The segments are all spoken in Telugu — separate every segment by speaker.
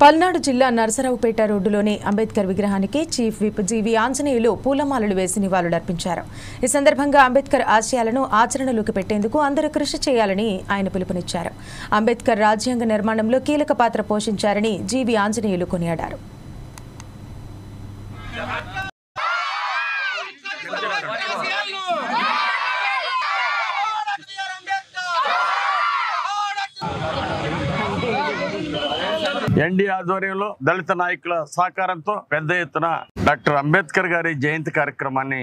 Speaker 1: పల్నాడు జిల్లా నరసరావుపేట రోడ్డులోని అంబేద్కర్ విగ్రహానికి చీఫ్ విప్ జీవి ఆంజనేయులు పూలమాలలు వేసి నివాళులర్పించారు. ఈ సందర్భంగా అంబేద్కర్ ఆశయాలను ఆచరణలోకి పెట్టేందుకు అందరూ కృషి చేయాలని ఆయన పిలుపునిచ్చారు. అంబేద్కర్ రాజ్యాంగ నిర్మాణంలో కీలక పాత్ర పోషించారని జీవి ఆంజనేయులు కొనియాడారు.
Speaker 2: ఎన్డీ ఆధ్వర్యంలో దళిత నాయకుల సహకారంతో పెద్ద ఎత్తున డాక్టర్ అంబేద్కర్ గారి జయంతి కార్యక్రమాన్ని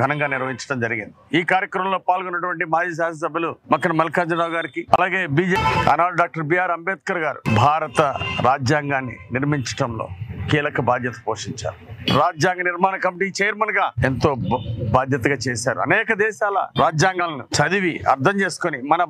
Speaker 2: ఘనంగా నిర్వహించడం జరిగింది. ఈ కార్యక్రమంలో పాల్గొన్నటువంటి మాజీ శాసనసభ్యులు మక్కన మల్లికార్జునరావు గారికి, అలాగే బీజేపీ ఆనాడు డాక్టర్ బిఆర్ అంబేద్కర్ గారు భారత రాజ్యాంగాన్ని నిర్మించడంలో కీలక బాధ్యత పోషించారు. రాజ్యాంగ నిర్మాణ కమిటీ చైర్మన్ గా ఎంతో బాధ్యతగా చేశారు. అనేక దేశాల రాజ్యాంగాలను చదివి అర్థం చేసుకుని మన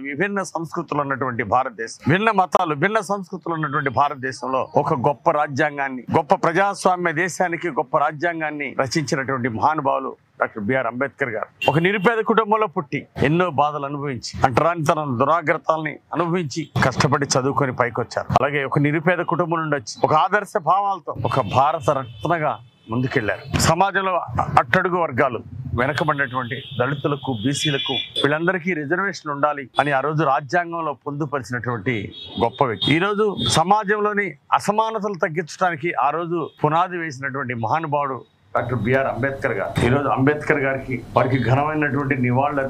Speaker 2: విభిన్న సంస్కృతులు ఉన్నటువంటి భారతదేశం, భిన్న మతాలు, భిన్న సంస్కృతులు ఉన్నటువంటి భారతదేశంలో ఒక గొప్ప రాజ్యాంగాన్ని, గొప్ప ప్రజాస్వామ్య దేశానికి గొప్ప రాజ్యాంగాన్ని రచించినటువంటి మహానుభావులు డాక్టర్ బిఆర్ అంబేద్కర్ గారు. ఒక నిరుపేద కుటుంబంలో పుట్టి ఎన్నో బాధలు అనుభవించి, అంటరానితనం, దురాగ్రతాలని అనుభవించి కష్టపడి చదువుకొని పైకొచ్చారు. అలాగే ఒక నిరుపేద కుటుంబం నుండి వచ్చి ఒక ఆదర్శ భావాలతో ఒక భారత రత్నగా ముందుకెళ్లారు. సమాజంలో అట్టడుగు వర్గాలు, వెనకబడినటువంటి దళితులకు, బీసీలకు, వీళ్ళందరికీ రిజర్వేషన్ ఉండాలి అని ఆ రోజు రాజ్యాంగంలో పొందుపరిచినటువంటి గొప్ప వ్యక్తి. ఈ రోజు సమాజంలోని అసమానతలు తగ్గించడానికి ఆ రోజు పునాది వేసినటువంటి మహానుభావుడు డాక్టర్ బిఆర్ అంబేద్కర్ గారు. ఈరోజు అంబేద్కర్ గారికి వారికి ఘనమైనటువంటి నివాళులు